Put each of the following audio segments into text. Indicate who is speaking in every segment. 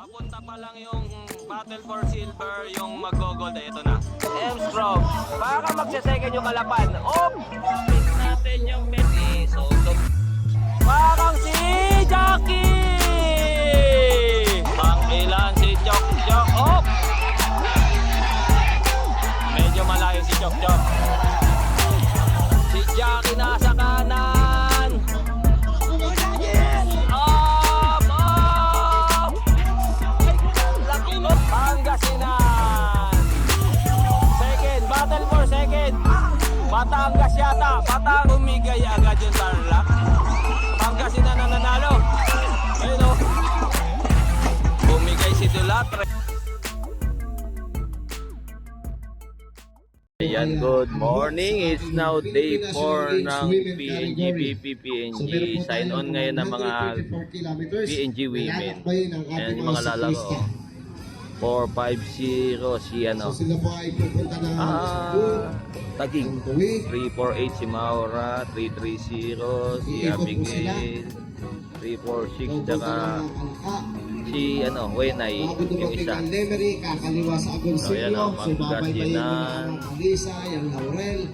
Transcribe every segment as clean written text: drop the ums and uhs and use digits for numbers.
Speaker 1: Papunta pa lang yung Battle for Silver, yung mag-gold, ito na. M-Strong, baka magsasecond yung kalapan. Oh! Pick natin yung bet eh. So, parang si Jackie! Pang-ilan si Chok Chok. Oh! Medyo malayo si Chok Chok. Si Jackie nasa kanan. Pangasinan. Second, battle for second. Batangas yata. Batang umigay agad yung Tarlac. Pangasinan na nanalo. Ayun o. Umigay si Dulatre. Ayan, good morning. It's now day 4 ng PNG BP PNG. Sign on ngayon ng mga PNG women. Ayan yung mga lalaro. 4-5-0 si ano. Taging 3-4-8 si Maura, 3-3-0 si Abigail, 3-4-6 tsaka si ano, Wenay yung isa. So yan o, Magkasinan,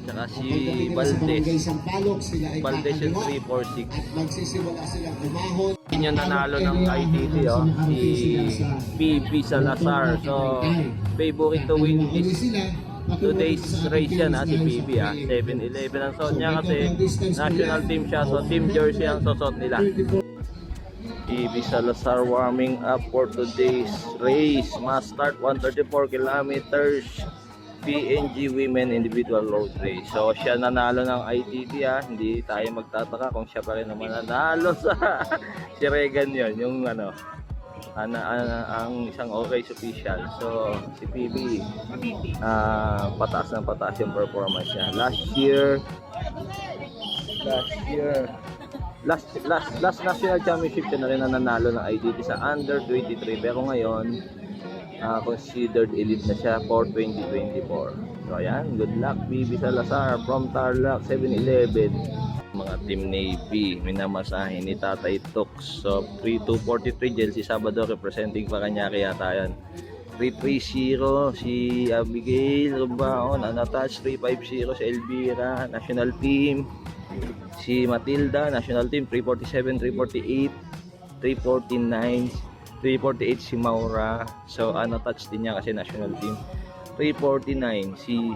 Speaker 1: tsaka si Valdez yung 3-4-6. Yun yung nanalo ng ITT oh, si PB Salazar. So favorite to win this today's race yan ha, si PB ha. 7-11 ang suot niya kasi national team siya, so team jersey ang susot nila. PB Salazar warming up for today's race. Must start 134 kilometers PNG Women Individual Road Race. So siya nanalo ng ITT ha. Hindi tayo magtataka kung siya pa rin naman nanalo sa si Regan yun, yung ano, ang isang race official. So si PB pataas ng pataas yung performance niya. Last national championship siya na rin na nanalo ng ITT sa under 23, pero ngayon considered elite na siya for 2024. So ayan, good luck PB Salazar from Tarlac 7-11. Mga Team Navy, minamasahin ni Tatay Tux. So 3-2-43 Jelsi Sabado representing pa kanya kaya tayo. 3-3-0 si Abigail Rubaon, unattached. 3-5-0 si Elvira, national team. Si Matilda, national team. 3-47, 3-48, 3-49, 348 si Maura. So unattached din niya kasi national team. 349 si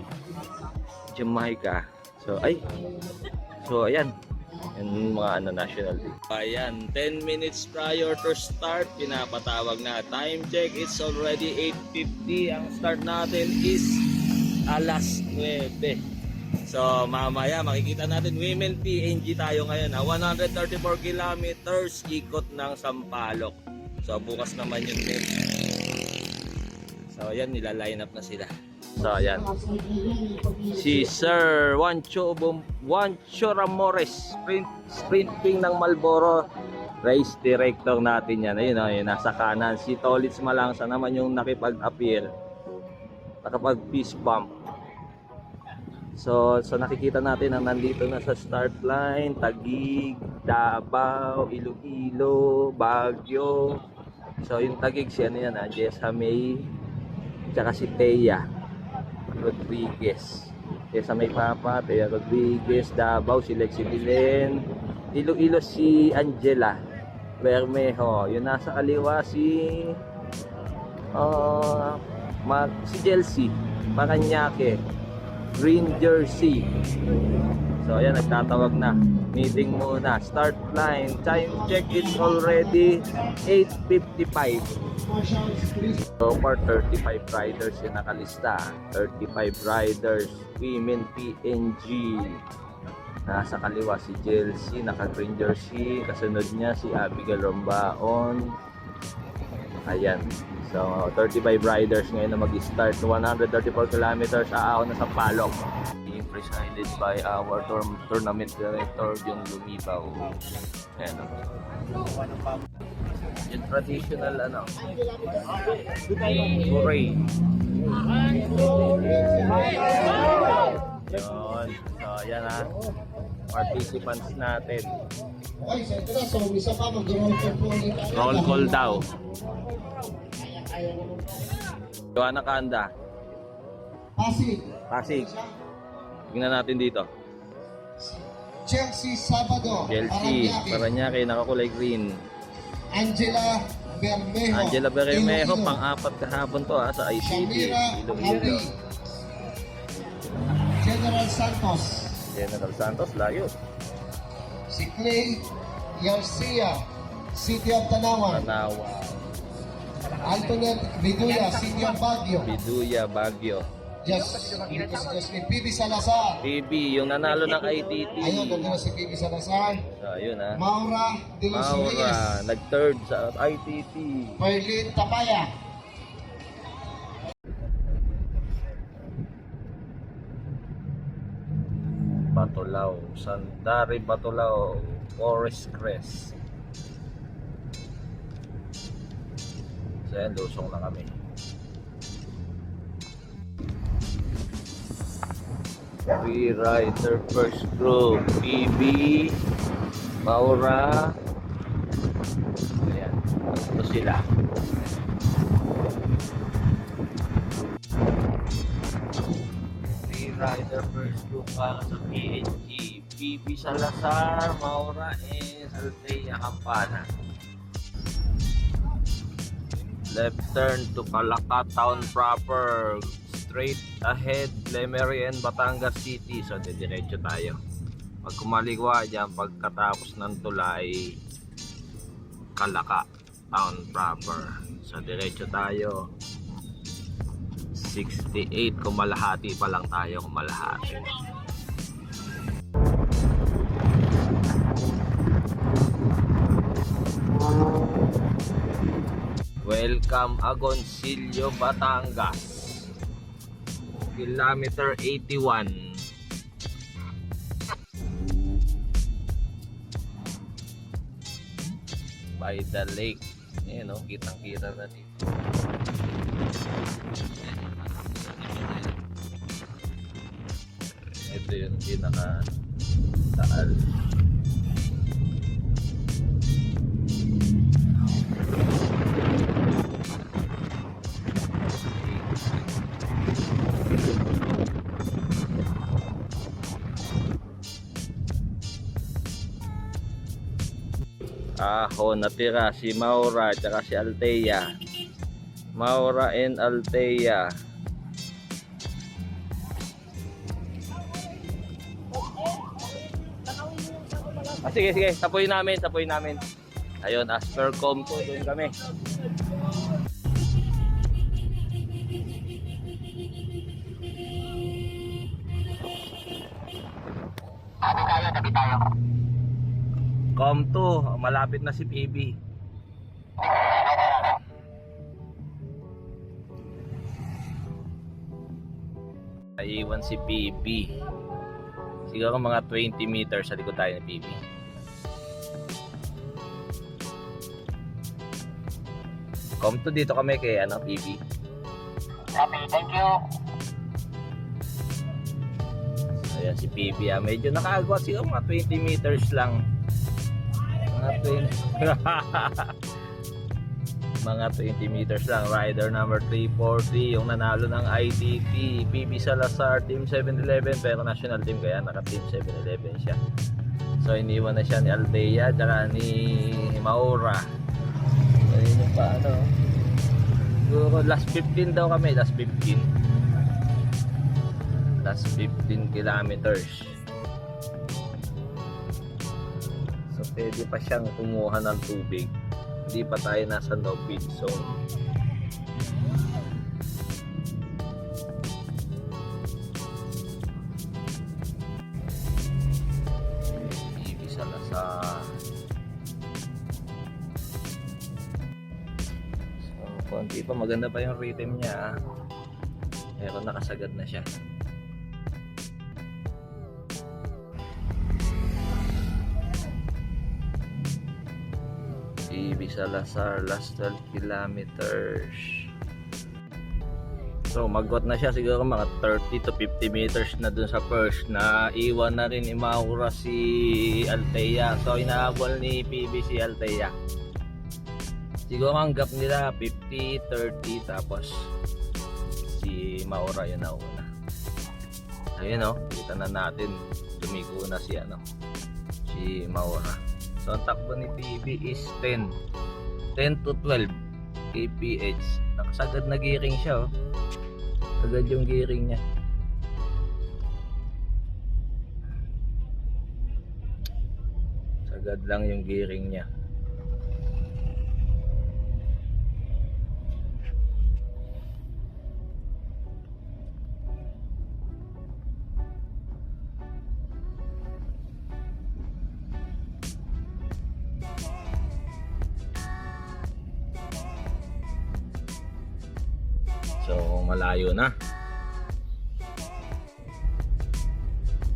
Speaker 1: Jamaica. So ayan. Yung mga national team. Ayan, 10 minutes prior to start, pinapatawag na. Time check, it's already 8:50. Ang start natin is alas 9. So mamaya makikita natin women PNG tayo ngayon. 134 kilometers ikot ng Sampaloc. So bukas naman yun din. So ayan, nila-line up na sila. So ayan, si Sir Juancho Ramores, sprinting ng Marlboro, race director natin yan. Ayun o, yun, nasa kanan. Si Tolitz Malangsa naman yung nakipag-appear, nakapag-peace bump. So nakikita natin ang nandito na sa start line: Taguig, Davao, Iloilo, Baguio. So yung Taguig si ano yan, Jessa May, tsaka si Thea Rodriguez. Jessa May Papa, Thea Rodriguez. Davao si Lexi Milen. Iloilo si Angela Bermejo. Yung nasa kaliwa si Jelsi Paranaque, green jersey. So ayan, nagtatawag na. Meeting muna. Start line. Time check, it's already 8:55. So far 35 riders yung nakalista. 35 riders. Women PNG. Nasa kaliwa si Jelsi, naka green jersey. Kasunod niya si Abigail Rombaon. Ayan. So 35 riders ngayon na mag-start. 134 kilometers aahon na sa Sampaloc. Being presided by our tournament director, yung Lumibaw. Ayan. Yung traditional ano, hooray. Yun. So ayan ha, participants natin. Roll call daw. Joanna Kanda.
Speaker 2: Pasig.
Speaker 1: Pasig. Tingnan natin dito.
Speaker 2: Chelsea Sabado.
Speaker 1: Chelsea,
Speaker 2: Paranaque.
Speaker 1: Paranaque, nakakulay green.
Speaker 2: Angela Bermejo.
Speaker 1: Angela Bermejo,
Speaker 2: Iloilo.
Speaker 1: pang-apat kahapon to sa ICT.
Speaker 2: Shamira
Speaker 1: Iloilo.
Speaker 2: Habi. General Santos.
Speaker 1: General Santos, layo.
Speaker 2: Si Clay Garcia. City of Tanawan.
Speaker 1: Tanawa,
Speaker 2: Antoinette Viduya. City of Baguio.
Speaker 1: Biduya, Baguio.
Speaker 2: Jasmine PB Salazar.
Speaker 1: PB, yung nanalo ng ITT.
Speaker 2: Ayun, nandun na si PB Salazar.
Speaker 1: So, ayun ha.
Speaker 2: Maura de los
Speaker 1: Maura,
Speaker 2: Reyes.
Speaker 1: nag-third sa ITT.
Speaker 2: Perlin Tapaya.
Speaker 1: Batulao, Sandari Batulao, Forest Crest. So yan, lusong na kami. Free Rider First Group, PB, Maura. Ayan, ito sila. Free Rider First Group para sa PNG, PB Salazar, Maura, and Althea Campana. Left turn to Calaca Town proper. Straight ahead, Lemery and Batangas City. So, didiretso tayo. Pag kumaligwa dyan, pagkatapos ng tulay, Calaca Town proper. So, diretso tayo. 68, kumalahati pa lang tayo, kumalahati. Welcome Agoncillo, Batangas. Kilometer 81. By the lake. Ayan o, kitang-kita na dito. Ito yung pinaka-taal. Natira si Maura at si Althea. Maura and Althea. Sige, tapuin namin. Ayun, as per Comto, doon kami. Tabi tayo. Comto, malapit na si PB. Naiwan si PB. Siguro mga 20 meters sa likod tayo ni PB. Comto, dito kami kay PB.
Speaker 3: Copy, thank you.
Speaker 1: Ayan si PB, medyo nakaagwa siguro mga 20 meters lang. Mga 20 mga 20 meters lang. Rider number 340 yung nanalo ng ITT, PB Salazar, Team 7-Eleven, pero national team kaya naka Team 7-Eleven siya. So iniwan na siya ni Althea tsaka ni Maura. So yun yung paano, siguro last 15 daw kami, last 15 kilometers. So pwede pa siyang kumuha ng tubig, hindi pa tayo nasa no feed zone. Isa na sa konti pa, maganda pa yung rhythm niya, pero nakasagad na siya. PB Salazar, last 12 kilometers. So maggot na siya siguro mga 30 to 50 meters na dun sa first. Na iwan na rin ni Maura si Althea. So inahabol ni PB si Althea. Siguro ang gap nila 50, 30, tapos si Maura yun nauna. Ayun o, kita na natin, dumiko na si Maura. So ang takbo ni PB is 10 to 12 kph. Nakasagad na gearing siya, oh. Agad yung gearing niya. Sagad lang yung gearing niya. So malayo na.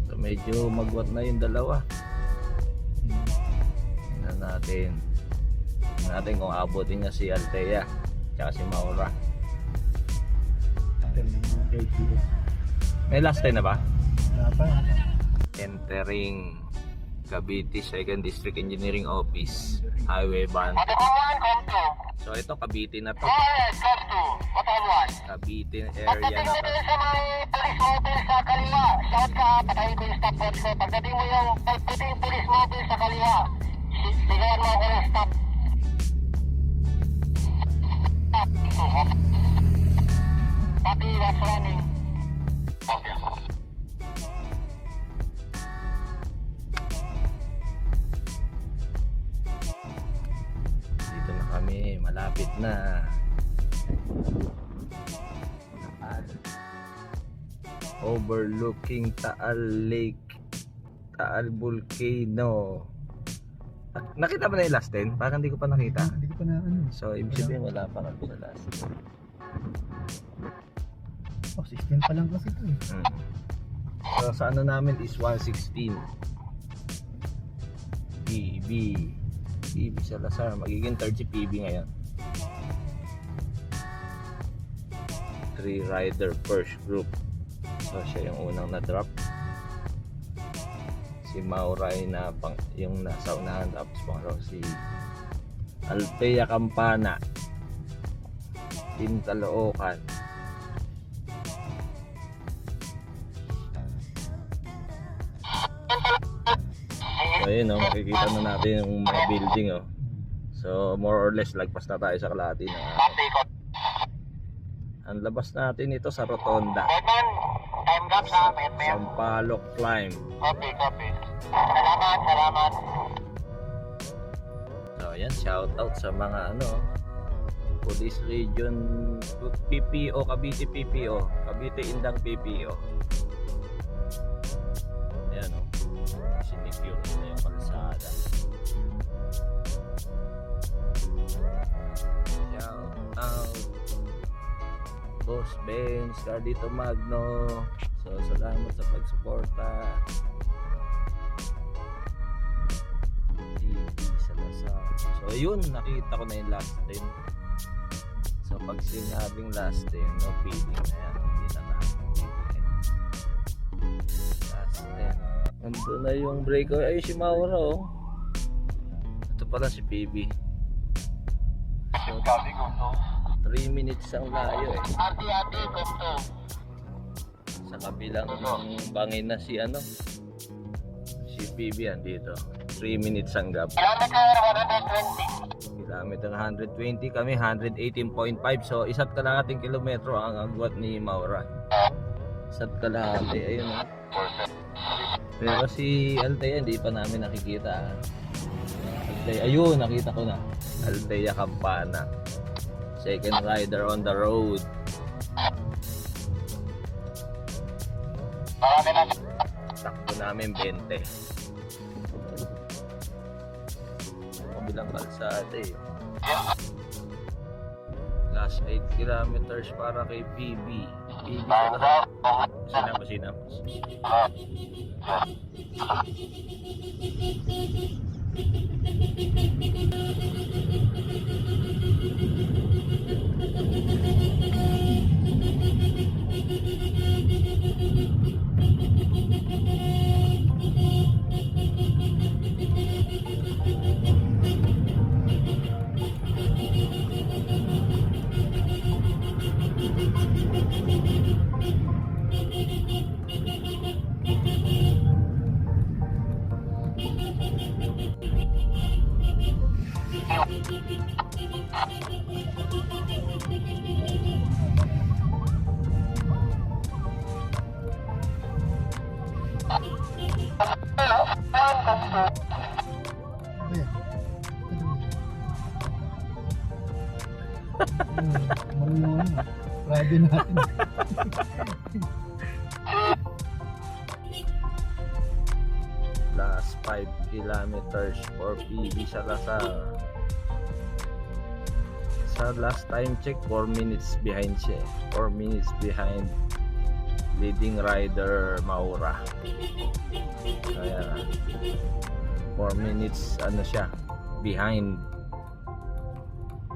Speaker 1: So medyo magwat na yung dalawa. Tingnan natin. Tingnan natin kung abutin niya si Althea tsaka si Maura. May last 10 na ba? Entering Cavite 2nd District Engineering Office, Highway Band. So ito Cavite na to. Cavite area na to.
Speaker 3: Sa may police mobile sa kaliwa. Shout ka, patayin ko yung stopwatch ko. Pagdating mo yung puting police mobile sa kaliwa, sigawan mo ako ng stop. Copy, what's running?
Speaker 1: Dito na kami, malapit na. Overlooking Taal Lake, Taal Volcano. Nakita ba na yung last 10? Parang hindi ko pa nakita.
Speaker 4: Hindi ko pa na ano.
Speaker 1: So ibig sabihin wala pa kami sa last 10.
Speaker 4: Oh, 16 pa lang kasi ito eh.
Speaker 1: So sa ano namin is 116 PB Salazar. Magiging 30 PB ngayon. 3 rider first group. So siya yung unang na-drop. Si Maura ay yung nasa unahan, tapos pangalawa si Althea Campana, Team Caloocan. So ayun, makikita na natin yung mga building, oh. So more or less lagpas na tayo sa kalahati na. Ang labas natin ito sa Rotonda,
Speaker 3: Batman, time gap sa amin, ma'am.
Speaker 1: Sampaloc Climb.
Speaker 3: Copy. Salamat.
Speaker 1: So ayan, shout out sa mga Police Region PPO, Cavite PPO, Cavite Indang PPO. Ayan, sinecure na yung kalsada. Shout out Boss Benz, Cardito Magno. So salamat sa pagsuporta. So yun, nakita ko na yung last 10. So pag sinabing last 10, no feeling na yan. Kita na. Last 10. Nandun na yung breaker. Ay, si Maura, oh. Ito pala si PB. So 3 minutes ang layo, eh.
Speaker 3: Ati, gusto.
Speaker 1: Sa kabilang bangin na si PB yan dito. 3 minutes ang gap.
Speaker 3: Kilometer 120.
Speaker 1: Kilometer 120, kami 118.5. So isa't kalahating kilometro ang agwat ni Maura. Isa't kalahati, ayun, oh. Pero si Althea hindi pa namin nakikita. Althea, ayun, nakita ko na. Althea Campana, second rider on the road. Takbo namin 20. Kabilang kalsada, eh. Last 8 kilometers para kay PB. Sinap.
Speaker 4: Ano yan? Marunong ano. Friday natin.
Speaker 1: Last 5 kilometers for PB Salazar. Sa last time check, 4 minutes behind siya. 4 minutes behind leading rider Maura. Kaya 4 minutes ano siya behind.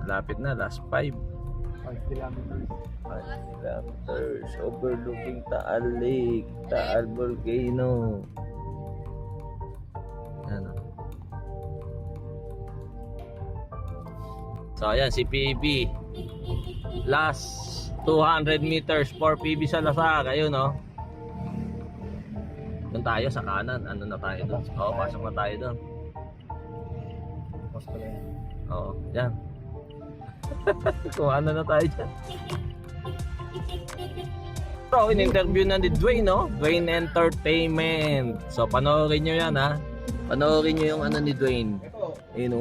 Speaker 1: Lapit na, last 5
Speaker 4: kilometers.
Speaker 1: kilometers overlooking Taal Lake, Taal Volcano. Ano? So ayan si PB. Last 200 meters for PB Salazar. Ayun no. Doon tayo sa kanan. Ano na tayo doon? Oo, pasok na tayo doon.
Speaker 4: Tapos pala yan.
Speaker 1: Oo, yan. Kung ano na tayo dyan. So, in-interview na ni Dwayne, no? Dwayne Entertainment. So, panoorin nyo yan, ha? Panoorin nyo yung ano ni Dwayne. Ayun, no?